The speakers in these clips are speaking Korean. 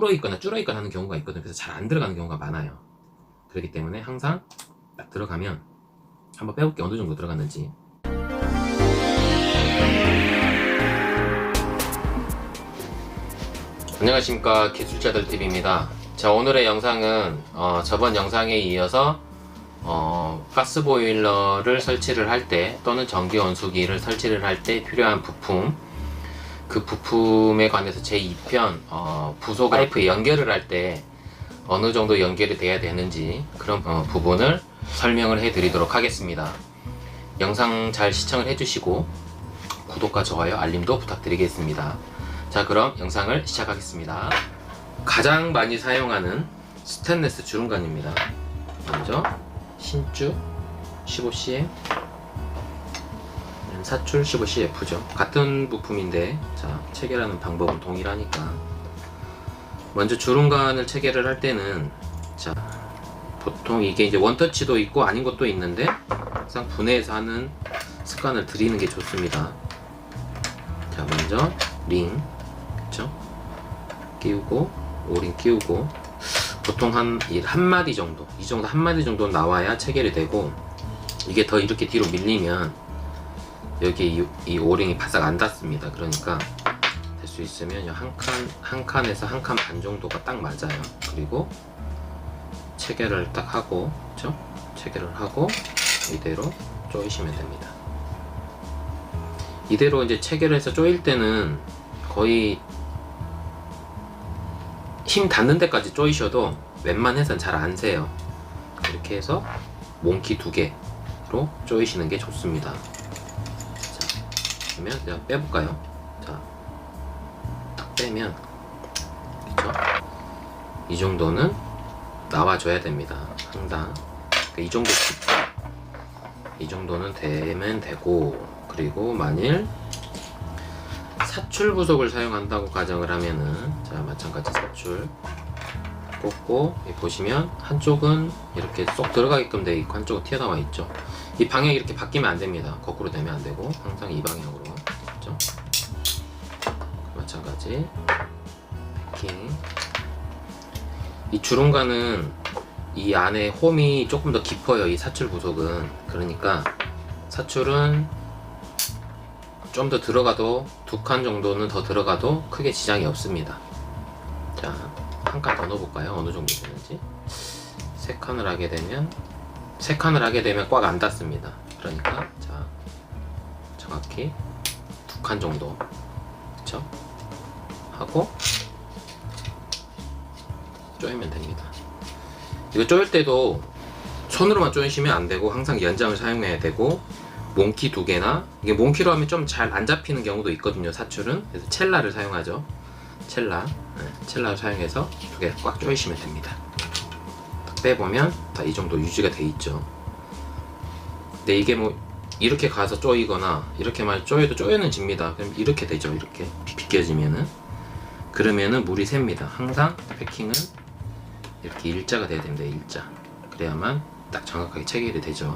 불어 있거나 줄어 있거나 하는 경우가 있거든요. 그래서 잘 안 들어가는 경우가 많아요. 그렇기 때문에 항상 딱 들어가면 한번 빼볼게요. 어느 정도 들어갔는지. 안녕하십니까, 기술자들TV입니다. 자, 오늘의 영상은 저번 영상에 이어서 가스보일러를 설치를 할 때 또는 전기온수기를 설치를 할 때 필요한 부품, 그 부품에 관해서 제2편 부속 파이프 연결을 할 때 어느 정도 연결이 돼야 되는지 그런 부분을 설명을 해 드리도록 하겠습니다. 영상 잘 시청을 해주시고 구독과 좋아요, 알림도 부탁드리겠습니다. 자, 그럼 영상을 시작하겠습니다. 가장 많이 사용하는 스테인리스 주름관입니다. 먼저 신주 15cm, 사출 15CF죠. 같은 부품인데, 자, 체결하는 방법은 동일하니까. 먼저 주름관을 체결을 할 때는, 자, 보통 이게 이제 원터치도 있고 아닌 것도 있는데 항상 분해해서 하는 습관을 들이는 게 좋습니다. 자, 먼저 링, 그쵸? 끼우고, 오링 끼우고, 보통 한 마디 정도, 이 정도 한 마디 정도 나와야 체결이 되고, 이게 더 이렇게 뒤로 밀리면 여기 이 오링이 바싹 안 닿습니다. 그러니까 될 수 있으면 한 칸에서 한 칸 반 정도가 딱 맞아요. 그리고 체결을 딱 하고, 그쵸? 체결을 하고 이대로 조이시면 됩니다. 이대로 이제 체결해서 조일 때는 거의 힘 닿는 데까지 조이셔도 웬만해선 잘 안 새요. 이렇게 해서 몽키 2개로 조이시는 게 좋습니다. 자, 그러면 그냥 빼볼까요? 자, 딱 빼면, 그쵸? 이 정도는 나와줘야 됩니다. 항상 이 정도 깊이, 이 정도는 되면 되고, 그리고 만일 사출 부속을 사용한다고 가정을 하면은, 자, 마찬가지 사출 꽂고, 보시면 한쪽은 이렇게 쏙 들어가게끔 되어 있고 한쪽은 튀어나와 있죠. 이 방향이 이렇게 바뀌면 안 됩니다. 거꾸로 되면 안 되고 항상 이 방향으로, 그렇죠? 마찬가지 패킹. 이 주름관은 이 안에 홈이 조금 더 깊어요. 이 사출 부속은. 그러니까 사출은 좀 더 들어가도, 2칸 정도는 더 들어가도 크게 지장이 없습니다. 자, 한 칸 더 넣어볼까요? 어느 정도 되는지. 3칸을 하게 되면 꽉 안 닿습니다. 그러니까, 자, 정확히 2칸 정도, 그쵸? 하고 조이면 됩니다. 이거 조일 때도 손으로만 조이시면 안 되고 항상 연장을 사용해야 되고, 몽키 2개나, 이게 몽키로 하면 좀 잘 안 잡히는 경우도 있거든요, 사출은. 그래서 첼라를 사용하죠. 첼라를 사용해서 2개 꽉 조이시면 됩니다. 딱 빼보면 다 이 정도 유지가 돼 있죠. 근데 이게 뭐 이렇게 가서 조이거나 이렇게만 조여도 조여는 집니다. 그럼 이렇게 되죠. 이렇게 비껴지면은, 그러면은 물이 샙니다. 항상 패킹은 이렇게 일자가 돼야 됩니다. 일자. 그래야만 딱 정확하게 체결이 되죠.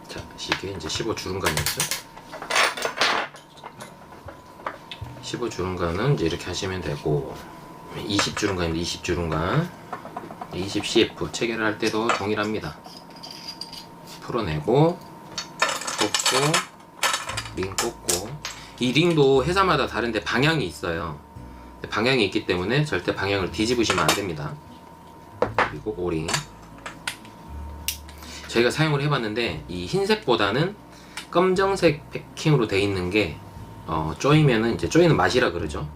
자, 이게 이제 15 주름관이었죠. 15 주름관은 이제 이렇게 하시면 되고, 20 주름관입니다. 20 주름관, 20 CF 체결을 할 때도 동일합니다. 풀어내고 꽂고, 링 꽂고. 이 링도 회사마다 다른데 방향이 있어요. 방향이 있기 때문에 절대 방향을 뒤집으시면 안 됩니다. 그리고 오링. 저희가 사용을 해봤는데 이 흰색보다는 검정색 패킹으로 되어 있는 게 조이면은, 이제 조이는 맛이라 그러죠.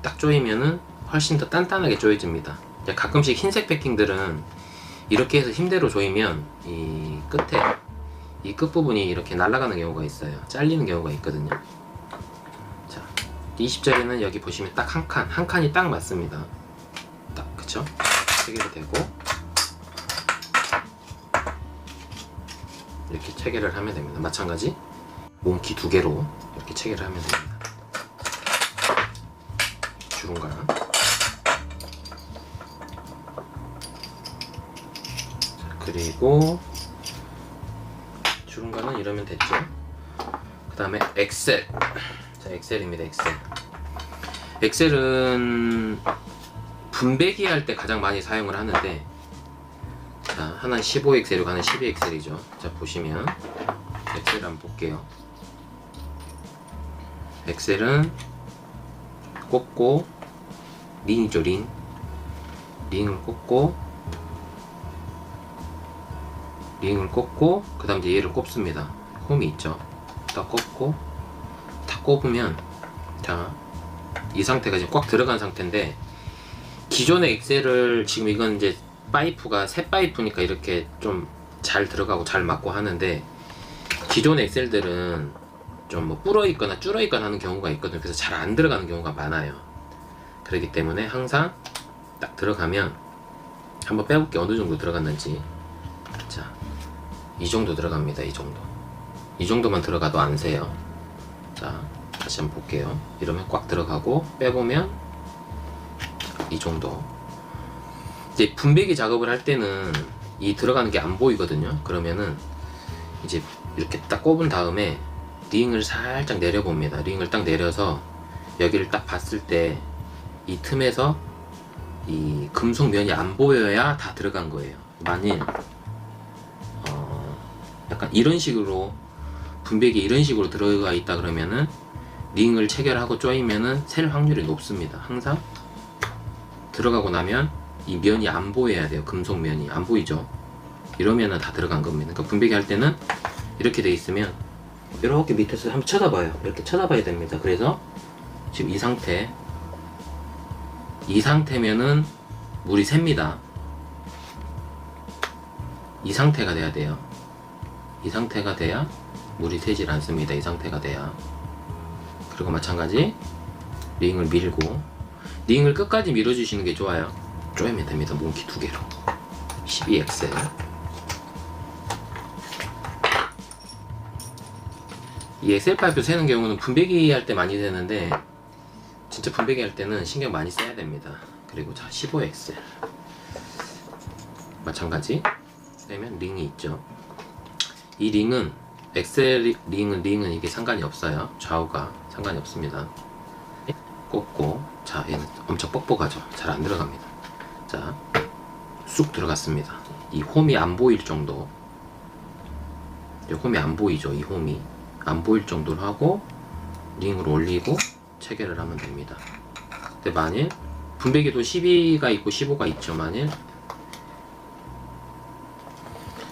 딱 조이면은 훨씬 더 단단하게 조여집니다. 가끔씩 흰색 패킹들은 이렇게 해서 힘대로 조이면 이 끝에, 이 끝부분이 이렇게 날아가는 경우가 있어요. 잘리는 경우가 있거든요. 자, 20짜리는 여기 보시면 딱 한 칸이 딱 맞습니다. 딱, 그쵸? 체결이 되고, 이렇게 체결을 하면 됩니다. 마찬가지 몽키 2개로 이렇게 체결을 하면 됩니다. 주름관. 자, 그리고 주름관은 이러면 됐죠. 그 다음에 엑셀. 자, 엑셀입니다. 엑셀은 분배기 할 때 가장 많이 사용을 하는데, 자, 하나는 15엑셀이고 하나는 12엑셀이죠. 자, 보시면 엑셀 한번 볼게요. 엑셀은 꽂고, 링이죠, 링. 링을 꽂고, 그 다음 이제 얘를 꼽습니다. 홈이 있죠. 딱 꼽고, 다 꼽으면, 자, 이 상태가 지금 꽉 들어간 상태인데, 기존의 엑셀을 지금 이건 이제 파이프가 새 파이프니까 이렇게 좀 잘 들어가고 잘 맞고 하는데, 기존의 엑셀들은 좀 뭐 불어 있거나 줄어 있거나 하는 경우가 있거든요. 그래서 잘 안 들어가는 경우가 많아요. 그렇기 때문에 항상 딱 들어가면 한번 빼볼게요. 어느 정도 들어갔는지. 자, 이 정도 들어갑니다. 이 정도만 들어가도 안 새요. 자, 다시 한번 볼게요. 이러면 꽉 들어가고 빼보면 이 정도. 이제 분배기 작업을 할 때는 이 들어가는 게 안 보이거든요. 그러면은 이제 이렇게 딱 꼽은 다음에 링을 살짝 내려봅니다. 링을 딱 내려서 여기를 딱 봤을 때 이 틈에서 이 금속 면이 안 보여야 다 들어간 거예요. 만일 약간 이런 식으로 분배기 이런 식으로 들어가 있다 그러면은 링을 체결하고 조이면은 셀 확률이 높습니다. 항상 들어가고 나면 이 면이 안 보여야 돼요. 금속 면이 안 보이죠. 이러면은 다 들어간 겁니다. 그러니까 분배기 할 때는 이렇게 돼 있으면 이렇게 밑에서 한번 쳐다봐요. 이렇게 쳐다봐야 됩니다. 그래서 지금 이 상태면은 물이 셉니다. 이 상태가 돼야 돼요. 이 상태가 돼야 물이 새질 않습니다. 이 상태가 돼야. 그리고 마찬가지 링을 밀고, 링을 끝까지 밀어주시는 게 좋아요. 쪼이면 됩니다. 몽키 2개로 12엑셀. 이 엑셀 파이프 새는 경우는 분배기 할 때 많이 새는데, 진짜 분배기 할 때는 신경 많이 써야 됩니다. 그리고 자, 15엑셀 마찬가지 그러면 링이 있죠. 이 링은 엑셀 링은 이게 상관이 없어요. 좌우가 상관이 없습니다. 꽂고, 자, 얘는 엄청 뻑뻑하죠. 잘 안 들어갑니다. 자, 쑥 들어갔습니다. 이 홈이 안 보일 정도, 이 홈이 안 보이죠. 이 홈이 안 보일 정도로 하고 링을 올리고 체결을 하면 됩니다. 근데 만일 분배기도 12가 있고 15가 있죠. 만일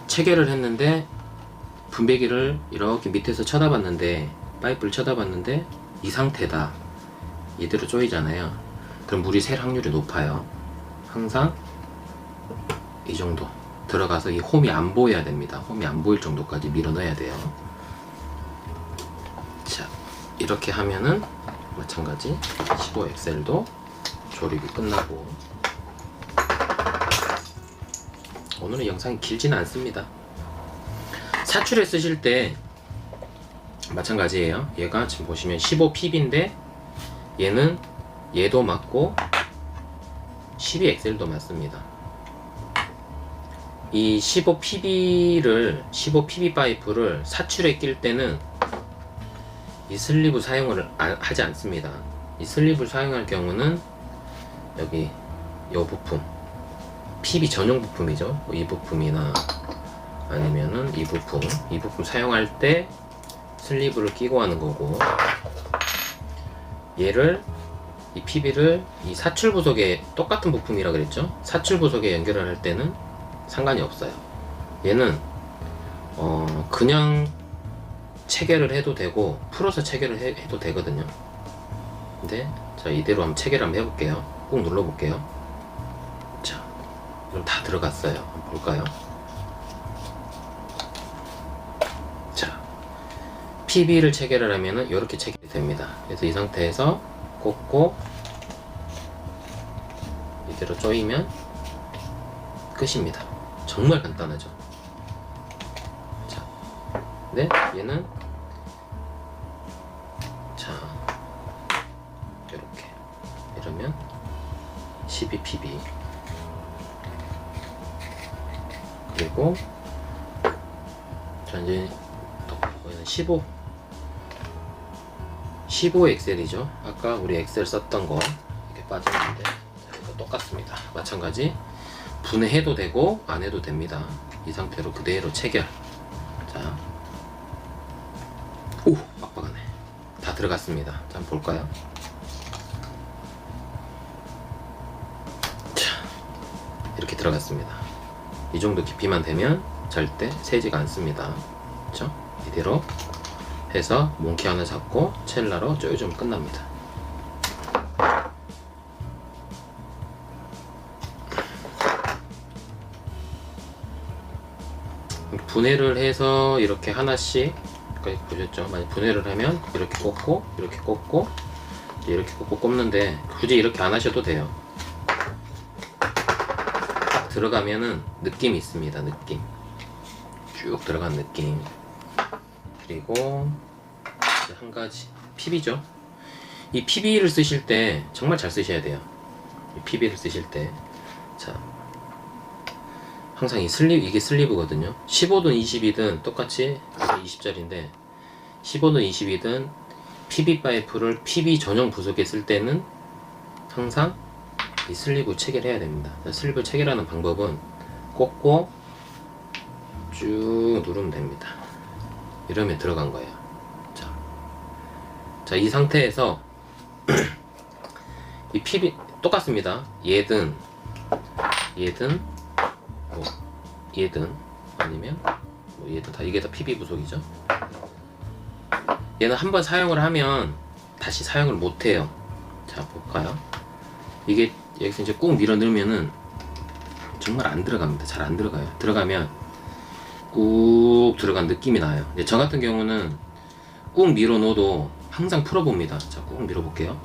체결을 했는데 분배기를 이렇게 밑에서 쳐다봤는데, 파이프를 쳐다봤는데 이 상태다, 이대로 조이잖아요. 그럼 물이 셀 확률이 높아요. 항상 이 정도 들어가서 이 홈이 안 보여야 됩니다. 홈이 안 보일 정도까지 밀어 넣어야 돼요. 자, 이렇게 하면은 마찬가지 15엑셀도 조립이 끝나고, 오늘은 영상이 길지는 않습니다. 사출에 쓰실 때 마찬가지예요. 얘가 지금 보시면 15pb인데 얘도 맞고 12엑셀도 맞습니다. 이 15pb 파이프를 사출에 낄 때는 이 슬리브 사용을 하지 않습니다. 이 슬리브를 사용할 경우는 여기 이 부품, PB 전용 부품이죠. 이 부품이나 아니면은 이 부품 사용할 때 슬리브를 끼고 하는 거고, 얘를 이 PB를 이 사출 부속에 똑같은 부품이라 그랬죠. 사출 부속에 연결을 할 때는 상관이 없어요. 얘는 그냥 체결을 해도 되고 풀어서 체결을 해도 되거든요. 근데 자, 이대로 한번 체결 한번 해볼게요. 꾹 눌러볼게요. 자, 그럼 다 들어갔어요. 한번 볼까요? 자, PB를 체결을 하면은 이렇게 체결이 됩니다. 그래서 이 상태에서 꽂고 이대로 조이면 끝입니다. 정말 간단하죠. 자, 근데 얘는 자, 이렇게 이러면 12pb, 그리고 자, 이제 또 15 15XL이죠. 아까 우리 엑셀 썼던 거 이렇게 빠졌는데, 자, 이거 똑같습니다. 마찬가지 분해해도 되고 안 해도 됩니다. 이 상태로 그대로 체결. 자, 오, 빡빡하네. 다 들어갔습니다. 자, 한번 볼까요? 자, 이렇게 들어갔습니다. 이 정도 깊이만 되면 절대 새지가 않습니다. 그렇죠? 이대로 해서 몽키 하나 잡고 첼라로 조여주면 끝납니다. 분해를 해서 이렇게 하나씩 보셨죠? 만약 분해를 하면 이렇게 꽂고 이렇게 꽂고 이렇게 꽂고 꼽는데 굳이 이렇게 안 하셔도 돼요. 딱 들어가면은 느낌이 있습니다. 느낌 쭉 들어간 느낌. 그리고 한 가지 PB죠. 이 PB를 쓰실 때 정말 잘 쓰셔야 돼요. 이 PB를 쓰실 때, 자, 항상 이 슬리브, 이게 슬리브거든요. 15든 20이든 똑같이 20짜리인데 15든 20이든 PB 파이프를 PB 전용 부속에 쓸 때는 항상 이 슬리브 체결해야 됩니다. 슬리브 체결하는 방법은 꽂고 쭉 누르면 됩니다. 이러면 들어간 거예요. 자, 이 상태에서 이 PB 똑같습니다. 얘든 뭐 얘든 아니면 뭐 얘든 다, 이게 다 PB 부속이죠. 얘는 한번 사용을 하면 다시 사용을 못해요. 자, 볼까요? 이게 여기서 이제 꾹 밀어 넣으면은 정말 안 들어갑니다. 잘 안 들어가요. 들어가면 꾹 들어간 느낌이 나요. 저 같은 경우는 꾹 밀어 넣어도 항상 풀어봅니다. 자, 꾹 밀어 볼게요.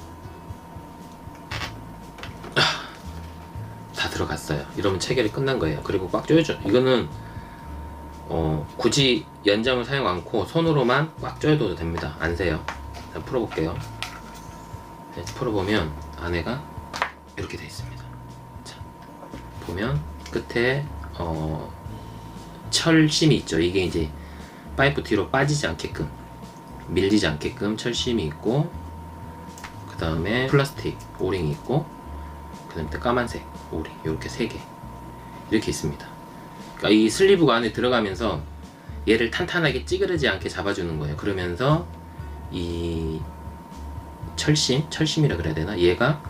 다 들어갔어요. 이러면 체결이 끝난 거예요. 그리고 꽉 조여줘. 이거는 굳이 연장을 사용 않고 손으로만 꽉 조여도 됩니다. 안 새요. 자, 풀어볼게요. 네, 풀어보면 안에가 이렇게 되어 있습니다. 자, 보면 끝에 철심이 있죠. 이게 이제 파이프 뒤로 빠지지 않게끔, 밀리지 않게끔 철심이 있고, 그 다음에 플라스틱 오링이 있고, 그 다음에 까만색 오링, 이렇게 3개 이렇게 있습니다. 그러니까 이 슬리브가 안에 들어가면서 얘를 탄탄하게 찌그러지 않게 잡아주는 거예요. 그러면서 이 철심이라 그래야 되나? 얘가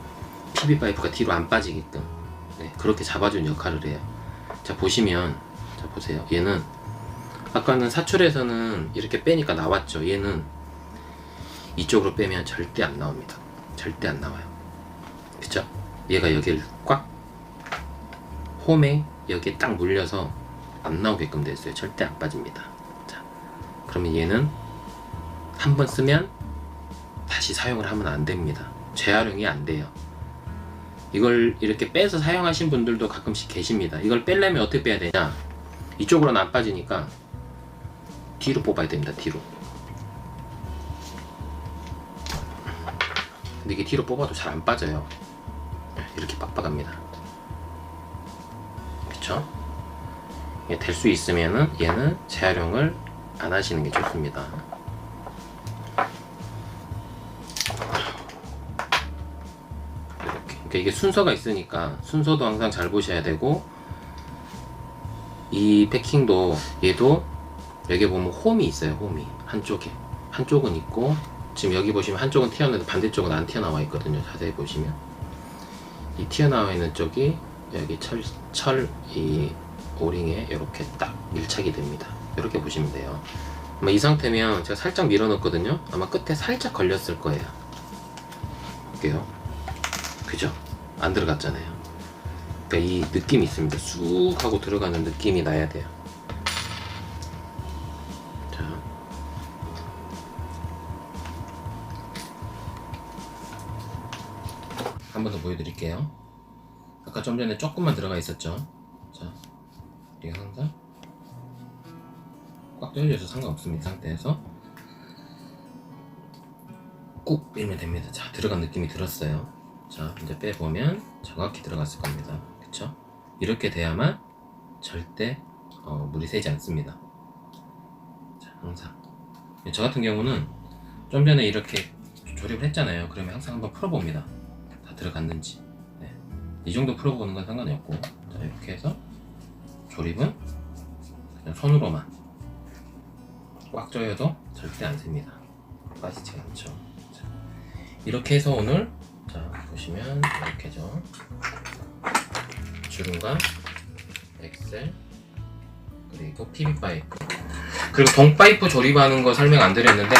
PB 파이프가 뒤로 안 빠지게끔, 네, 그렇게 잡아주는 역할을 해요. 자, 보시면, 자, 보세요. 얘는 아까는 사출에서는 이렇게 빼니까 나왔죠. 얘는 이쪽으로 빼면 절대 안 나옵니다. 절대 안 나와요. 그쵸? 얘가 여기를 꽉 홈에 여기에 딱 물려서 안 나오게끔 됐어요. 절대 안 빠집니다. 자, 그러면 얘는 한번 쓰면 다시 사용을 하면 안 됩니다. 재활용이 안 돼요. 이걸 이렇게 빼서 사용하신 분들도 가끔씩 계십니다. 이걸 빼려면 어떻게 빼야 되냐? 이쪽으로는 안 빠지니까 뒤로 뽑아야 됩니다. 뒤로. 근데 이게 뒤로 뽑아도 잘 안 빠져요. 이렇게 빡빡합니다. 그쵸? 이게 될 수 있으면은 얘는 재활용을 안 하시는 게 좋습니다. 이렇게. 그러니까 이게 순서가 있으니까 순서도 항상 잘 보셔야 되고, 이 패킹도 얘도 여기 보면 홈이 있어요. 홈이 한쪽은 있고, 지금 여기 보시면 한쪽은 튀어나오는데 반대쪽은 안 튀어나와 있거든요. 자세히 보시면 이 튀어나와 있는 쪽이 여기 이 오링에 이렇게 딱 밀착이 됩니다. 이렇게 보시면 돼요. 아마 이 상태면 제가 살짝 밀어 넣었거든요. 아마 끝에 살짝 걸렸을 거예요. 볼게요. 그죠? 안 들어갔잖아요. 그러니까 이 느낌이 있습니다. 쑥 하고 들어가는 느낌이 나야 돼요. 자, 한 번 더 보여드릴게요. 아까 좀 전에 조금만 들어가 있었죠. 자, 이게 항상 꽉 조여져서 상관없습니다. 이 상태에서 꾹 밀면 됩니다. 자, 들어간 느낌이 들었어요. 자, 이제 빼보면 정확히 들어갔을 겁니다. 그쵸? 이렇게 돼야만 절대 물이 새지 않습니다. 자, 항상 저 같은 경우는 좀 전에 이렇게 조립을 했잖아요. 그러면 항상 한번 풀어봅니다. 다 들어갔는지. 네. 이 정도 풀어보는 건 상관이 없고, 자, 이렇게 해서 조립은 그냥 손으로만 꽉 조여도 절대 안 셉니다. 빠지지가 않죠. 자, 이렇게 해서 오늘 자 보시면 이렇게죠. 주름과 엑셀 그리고 PB 파이프 그리고 동파이프 조립하는 거 설명 안 드렸는데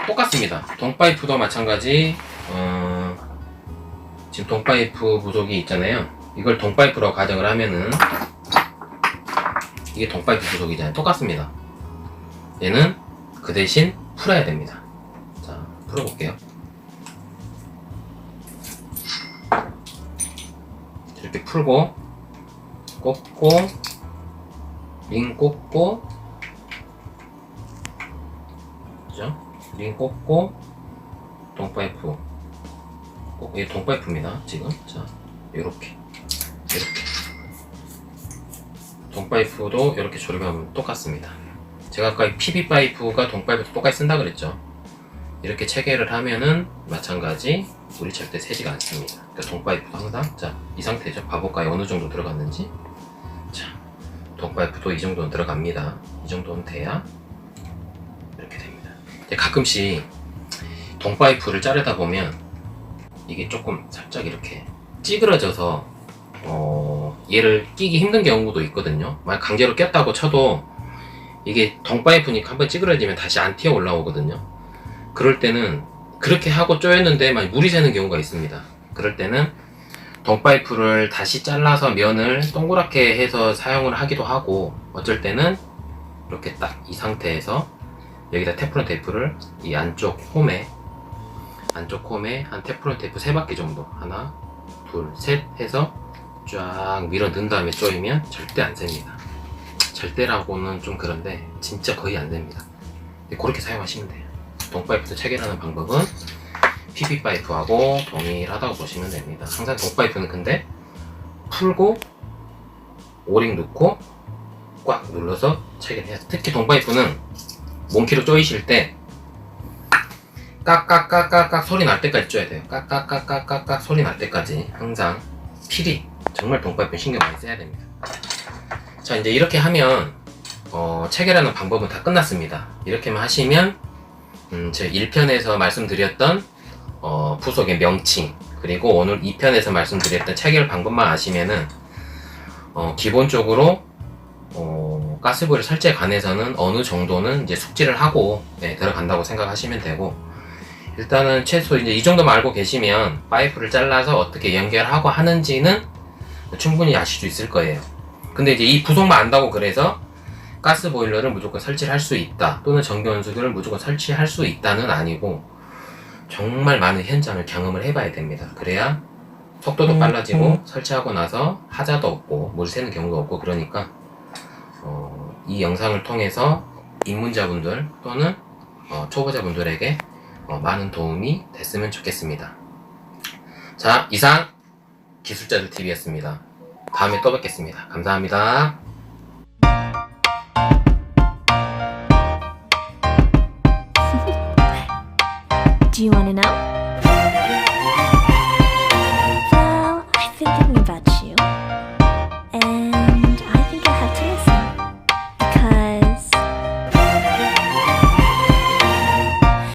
똑같습니다. 동파이프도 마찬가지. 지금 동파이프 부속이 있잖아요. 이걸 동파이프로 가정을 하면은 이게 동파이프 부속이잖아요. 똑같습니다. 얘는 그 대신 풀어야 됩니다. 자, 풀어볼게요. 이렇게 풀고 꽂고 링 꽂고 그죠? 링 꽂고 동파이프 꽂고 이게 동파이프입니다. 지금 자 이렇게 동파이프도 이렇게 조립하면 똑같습니다. 제가 아까 PB 파이프가 동파이프도 똑같이 쓴다 그랬죠. 이렇게 체계를 하면은 마찬가지 물이 절대 새지가 않습니다. 그러니까 동파이프도 항상 자 이 상태죠. 봐볼까요? 어느 정도 들어갔는지. 자 동파이프도 이 정도는 들어갑니다. 이 정도는 돼야 이렇게 됩니다. 가끔씩 동파이프를 자르다 보면 이게 조금 살짝 이렇게 찌그러져서 얘를 끼기 힘든 경우도 있거든요. 만약 강제로 꼈다고 쳐도 이게 동파이프니까 한번 찌그러지면 다시 안 튀어 올라오거든요. 그럴 때는 그렇게 하고 쪼였는데 막 물이 새는 경우가 있습니다. 그럴 때는 동파이프를 다시 잘라서 면을 동그랗게 해서 사용을 하기도 하고, 어쩔 때는 이렇게 딱 이 상태에서 여기다 테프론 테이프를 이 안쪽 홈에 한 테프론 테이프 3바퀴 정도 하나 둘 셋 해서 쫙 밀어 넣은 다음에 조이면 절대 안 셉니다. 절대라고는 좀 그런데 진짜 거의 안 됩니다. 그렇게 사용하시면 돼요. 동파이프도 체결하는 방법은 PP 파이프하고 동일하다고 보시면 됩니다. 항상 동파이프는 근데 풀고 오링 넣고 꽉 눌러서 체결해야 돼요. 특히 동파이프는 몽키로 조이실 때 깍깍깍깍깍 소리 날 때까지 쪼야 돼요. 깍깍깍깍깍 소리 날 때까지 항상 필히 정말 동파이프는 신경 많이 써야 됩니다. 자 이제 이렇게 하면 체결하는 방법은 다 끝났습니다. 이렇게만 하시면 제 1편에서 말씀드렸던 부속의 명칭 그리고 오늘 2편에서 말씀드렸던 체결 방법만 아시면은 기본적으로 가스보일러 설치에 관해서는 어느 정도는 이제 숙지를 하고 들어간다고 생각하시면 되고, 일단은 최소 이제 이 정도만 알고 계시면 파이프를 잘라서 어떻게 연결하고 하는지는 충분히 아실 수 있을 거예요. 근데 이제 이 부속만 안다고 그래서 가스보일러를 무조건 설치를 할 수 있다 또는 전기온수기를 무조건 설치할 수 있다는 아니고, 정말 많은 현장을 경험을 해봐야 됩니다. 그래야 속도도 빨라지고 설치하고 나서 하자도 없고 물 새는 경우도 없고, 그러니까 이 영상을 통해서 입문자분들 또는 초보자분들에게 많은 도움이 됐으면 좋겠습니다. 자, 이상 기술자들 TV였습니다. 다음에 또 뵙겠습니다. 감사합니다. Do you want to know?